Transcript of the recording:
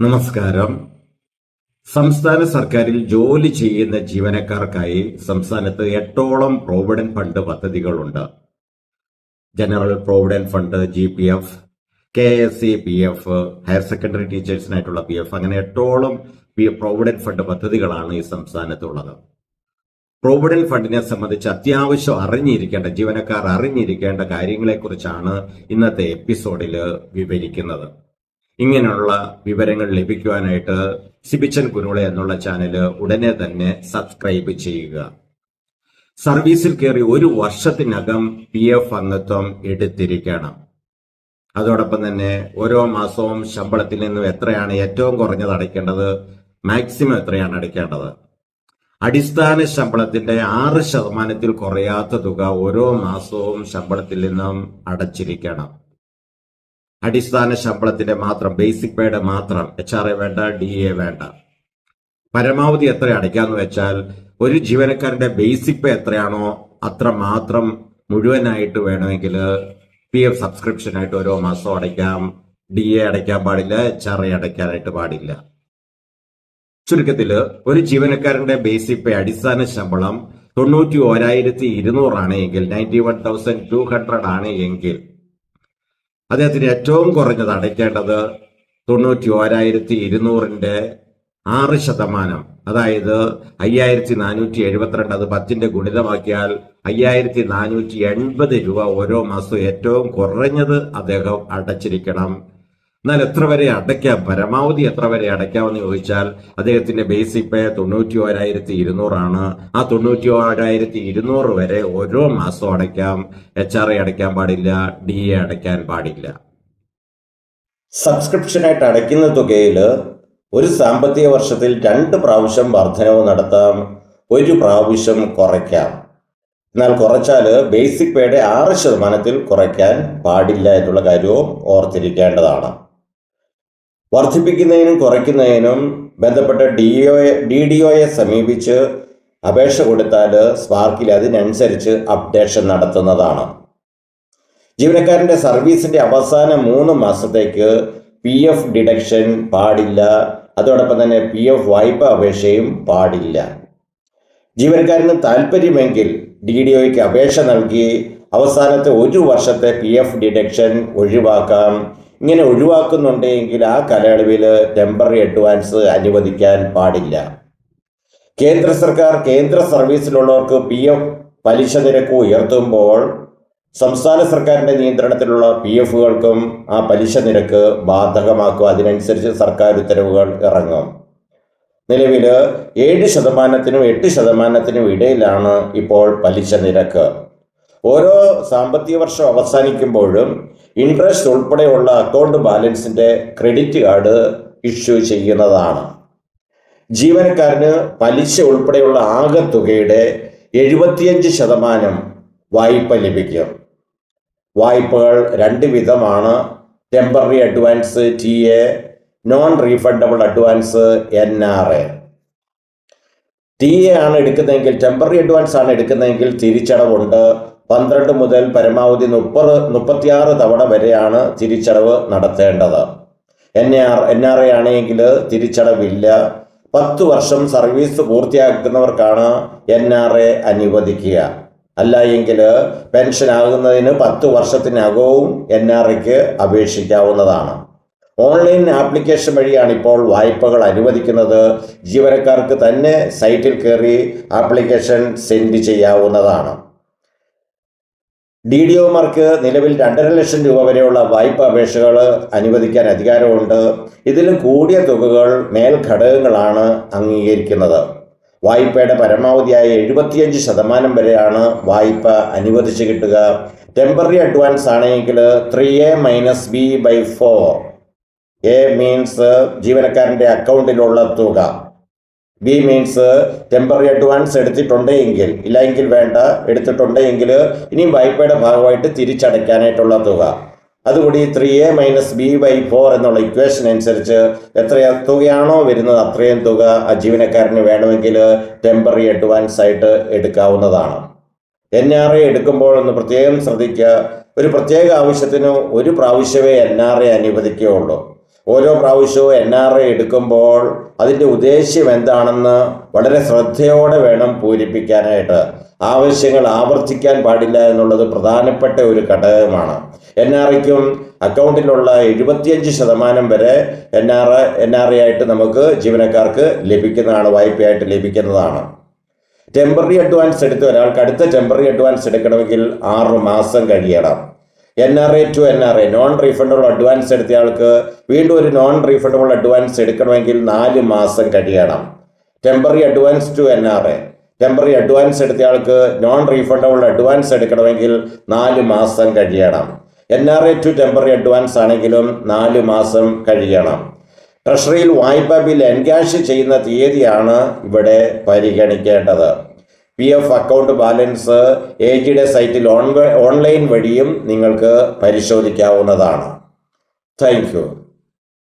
നമസ്കാരം. സംസ്ഥാന സർക്കാരിൽ ജോലി ചെയ്യുന്ന ജീവനക്കാർക്കായി സംസ്ഥാനത്ത് 8ഓളം പ്രോവിഡന്റ് ഫണ്ട് പദ്ധതികളുണ്ട്. General provident fund, GPF, KSE PF, higher secondary ടീച്ചേഴ്സിനായിട്ടുള്ള PF, അങ്ങനെ 8ഓളം പ്രോവിഡന്റ് ഫണ്ട് പദ്ധതികളാണ് ഈ സംസ്ഥാനത്തുള്ളത്. പ്രോവിഡന്റ് ഫണ്ടിനെ സംബന്ധിച്ച് അത്യാവശ്യം ജീവനക്കാർ അറിഞ്ഞിരിക്കേണ്ട കാര്യങ്ങളെക്കുറിച്ചാണ് ഇന്നത്തെ എപ്പിസോഡിൽ വിവരിക്കുന്നത്. ഇങ്ങനെയുള്ള വിവരങ്ങൾ ലഭിക്കുവാനായിട്ട് സിബിച്ചൻ കുരുള എന്നുള്ള ചാനൽ ഉടനെ തന്നെ സബ്സ്ക്രൈബ് ചെയ്യുക. സർവീസിൽ കയറി 1 വർഷത്തിനകം PF അംഗത്വം എടുത്തിരിക്കണം. അതോടൊപ്പം തന്നെ ഓരോ മാസവും ശമ്പളത്തിൽ നിന്നും എത്രയാണ് ഏറ്റവും കുറഞ്ഞത് അടയ്ക്കേണ്ടത്, മാക്സിമം എത്രയാണ് അടയ്ക്കേണ്ടത്, അടിസ്ഥാന ശമ്പളത്തിന്റെ 6% കുറയാത്ത തുക ഓരോ മാസവും ശമ്പളത്തിൽ നിന്നും അടച്ചിരിക്കണം. അടിസ്ഥാന ശമ്പളത്തിന്റെ മാത്രം, ബേസിക് പേയുടെ മാത്രം, HRA വേണ്ട, DA വേണ്ട. പരമാവധി എത്ര അടയ്ക്കാന്ന് വെച്ചാൽ ഒരു ജീവനക്കാരന്റെ ബേസിക് പേ എത്രയാണോ അത്ര മാത്രം മുഴുവനായിട്ട് വേണമെങ്കിൽ PF സബ്സ്ക്രിപ്ഷനായിട്ട് ഓരോ മാസവും അടയ്ക്കാം. DA അടയ്ക്കാൻ പാടില്ല, HRA അടയ്ക്കാനായിട്ട് പാടില്ല. ചുരുക്കത്തില് ഒരു ജീവനക്കാരന്റെ ബേസിക് പേ, അടിസ്ഥാന ശമ്പളം 91,200 ആണ് എങ്കിൽ, 91,200 ആണ് എങ്കിൽ അദ്ദേഹത്തിന് ഏറ്റവും കുറഞ്ഞത് അടയ്ക്കേണ്ടത് 91,200ന്റെ 6%, അതായത് 5,472. അത് 10ന്റെ ഗുണിതമാക്കിയാൽ 5,480 രൂപ ഓരോ മാസവും ഏറ്റവും കുറഞ്ഞത് അദ്ദേഹം അടച്ചിരിക്കണം. എന്നാൽ എത്ര വരെ അടയ്ക്കാം, പരമാവധി എത്ര വരെ അടയ്ക്കാമെന്ന് ചോദിച്ചാൽ അദ്ദേഹത്തിന്റെ ബേസിക് പേ 91,200 ആണ്. ആ 91,200 വരെ ഓരോ മാസവും അടയ്ക്കാം. HRA അടയ്ക്കാൻ പാടില്ല, DA അടയ്ക്കാൻ പാടില്ല. സബ്സ്ക്രിപ്ഷനായിട്ട് അടയ്ക്കുന്ന തുകയിൽ ഒരു സാമ്പത്തിക വർഷത്തിൽ 2 പ്രാവശ്യം വർധനവ് നടത്താം, 1 പ്രാവശ്യം കുറയ്ക്കാം. എന്നാൽ കുറച്ചാൽ ബേസിക് പേയുടെ 6% കുറയ്ക്കാൻ പാടില്ല എന്നുള്ള കാര്യവും ഓർത്തിരിക്കേണ്ടതാണ്. വർദ്ധിപ്പിക്കുന്നതിനും കുറയ്ക്കുന്നതിനും ബന്ധപ്പെട്ട DDOയെ സമീപിച്ച് അപേക്ഷ കൊടുത്താൽ സ്പാർക്കിൽ അതിനനുസരിച്ച് അപ്ഡേഷൻ നടത്തുന്നതാണ്. ജീവനക്കാരന്റെ സർവീസിന്റെ അവസാന 3 മാസത്തേക്ക് PF ഡിഡക്ഷൻ പാടില്ല. അതോടൊപ്പം തന്നെ PF വായ്പ അപേക്ഷയും പാടില്ല. ജീവനക്കാരന് താല്പര്യമെങ്കിൽ DDOയ്ക്ക് അപേക്ഷ നൽകി അവസാനത്തെ 1 വർഷത്തെ PF ഡിഡക്ഷൻ ഒഴിവാക്കാം. ഇങ്ങനെ ഒഴിവാക്കുന്നുണ്ടെങ്കിൽ ആ കാലയളവിൽ ടെമ്പററി അഡ്വാൻസ് അനുവദിക്കാൻ പാടില്ല. കേന്ദ്ര സർക്കാർ കേന്ദ്ര സർവീസിലുള്ളവർക്ക് PF പലിശ നിരക്ക് ഉയർത്തുമ്പോൾ സംസ്ഥാന സർക്കാരിന്റെ നിയന്ത്രണത്തിലുള്ള PFകൾക്കും ആ പലിശ നിരക്ക് ബാധകമാക്കും. അതിനനുസരിച്ച് സർക്കാർ ഉത്തരവുകൾ ഇറങ്ങും. നിലവിൽ 7%-നും 8%-നും ഇടയിലാണ് ഇപ്പോൾ പലിശ നിരക്ക്. ഓരോ സാമ്പത്തിക വർഷം അവസാനിക്കുമ്പോഴും ഇൻട്രസ്റ്റ് ഉൾപ്പെടെയുള്ള അക്കൗണ്ട് ബാലൻസിന്റെ ക്രെഡിറ്റ് കാർഡ് ഇഷ്യൂ ചെയ്യുന്നതാണ്. ജീവനക്കാരന് പലിശ ഉൾപ്പെടെയുള്ള ആകെ തുകയുടെ 75% വായ്പ ലഭിക്കും. വായ്പകൾ 2 വിധമാണ്: temporary advance TA, non refundable advance NRA. TA ആണ് എടുക്കുന്നതെങ്കിൽ, ടെമ്പററി അഡ്വാൻസ് ആണ് എടുക്കുന്നതെങ്കിൽ തിരിച്ചടവുണ്ട്. 12 മുതൽ പരമാവധി 36 തവണ വരെയാണ് തിരിച്ചടവ് നടത്തേണ്ടത്. NRA ആണെങ്കിൽ തിരിച്ചടവില്ല. 10 വർഷം സർവീസ് പൂർത്തിയാക്കുന്നവർക്കാണ് NRA അനുവദിക്കുക. അല്ല എങ്കിൽ പെൻഷൻ ആകുന്നതിന് 10 വർഷത്തിനകവും NRAക്ക് അപേക്ഷിക്കാവുന്നതാണ്. ഓൺലൈൻ ആപ്ലിക്കേഷൻ വഴിയാണ് ഇപ്പോൾ വായ്പകൾ അനുവദിക്കുന്നത്. ജീവനക്കാർക്ക് തന്നെ സൈറ്റിൽ കയറി ആപ്ലിക്കേഷൻ സെൻഡ് ചെയ്യാവുന്നതാണ്. DDOമാർക്ക് നിലവിൽ 2.5 ലക്ഷം രൂപ വരെയുള്ള വായ്പ അപേക്ഷകൾ അനുവദിക്കാൻ അധികാരമുണ്ട്. ഇതിലും കൂടിയ തുകകൾ മേൽഘടകങ്ങളാണ് അംഗീകരിക്കുന്നത്. വായ്പയുടെ പരമാവധിയായ 75% വരെയാണ് വായ്പ അനുവദിച്ച് കിട്ടുക. ടെമ്പററി അഡ്വാൻസ് ആണെങ്കിൽ 3A-B/4. A മീൻസ് ജീവനക്കാരൻ്റെ അക്കൗണ്ടിലുള്ള തുക, B മീൻസ് ടെമ്പററി അഡ്വാൻസ് എടുത്തിട്ടുണ്ടെങ്കിൽ, ഇല്ലെങ്കിൽ വേണ്ട, എടുത്തിട്ടുണ്ടെങ്കിൽ ഇനിയും വായ്പയുടെ ഭാഗമായിട്ട് തിരിച്ചടയ്ക്കാനായിട്ടുള്ള തുക. അതുകൂടി 3A-B/4 എന്നുള്ള ഇക്വേഷൻ അനുസരിച്ച് എത്ര തുകയാണോ വരുന്നത് അത്രയും തുക ആ ജീവനക്കാരന് വേണമെങ്കിൽ ടെമ്പററി അഡ്വാൻസ് ആയിട്ട് എടുക്കാവുന്നതാണ്. NRA എടുക്കുമ്പോൾ ഒന്ന് പ്രത്യേകം ശ്രദ്ധിക്കുക. ഒരു പ്രത്യേക ആവശ്യത്തിന് 1 പ്രാവശ്യമേ NRA അനുവദിക്കുകയുള്ളൂ. ഓരോ പ്രാവശ്യവും NRI എടുക്കുമ്പോൾ അതിൻ്റെ ഉദ്ദേശ്യം എന്താണെന്ന് വളരെ ശ്രദ്ധയോടെ വേണം പൂരിപ്പിക്കാനായിട്ട്. ആവശ്യങ്ങൾ ആവർത്തിക്കാൻ പാടില്ല എന്നുള്ളത് പ്രധാനപ്പെട്ട ഒരു ഘടകമാണ്. NRIക്കും അക്കൗണ്ടിലുള്ള 75% വരെ NRI ആയിട്ട് നമുക്ക് ജീവനക്കാർക്ക് ലഭിക്കുന്നതാണ്, വായ്പയായിട്ട് ലഭിക്കുന്നതാണ്. ടെമ്പററി അഡ്വാൻസ് എടുത്ത ഒരാൾക്ക് അടുത്ത ടെമ്പററി അഡ്വാൻസ് എടുക്കണമെങ്കിൽ 6 മാസം കഴിയണം. NRI to NRI non refundable advance എടുത്തയാൾക്ക് വീണ്ടും ഒരു നോൺ റീഫണ്ടബിൾ അഡ്വാൻസ് എടുക്കണമെങ്കിൽ 4 മാസം കഴിയണം. Temporary advance to NRI temporary advance എടുത്തയാൾക്ക് നോൺ റീഫണ്ടബിൾ അഡ്വാൻസ് എടുക്കണമെങ്കിൽ 4 മാസം കഴിയണം. NRI ടു ടെമ്പററി അഡ്വാൻസ് ആണെങ്കിലും 4 മാസം കഴിയണം. ട്രഷറിയിൽ വായ്പാ ബിൽ എൻകാഷ് ചെയ്യുന്ന തീയതിയാണ് ഇവിടെ പരിഗണിക്കേണ്ടത്. PF അക്കൗണ്ട് ബാലൻസ് AGയുടെ സൈറ്റിൽ ഓൺലൈൻ വഴിയും നിങ്ങൾക്ക് പരിശോധിക്കാവുന്നതാണ്. Thank you.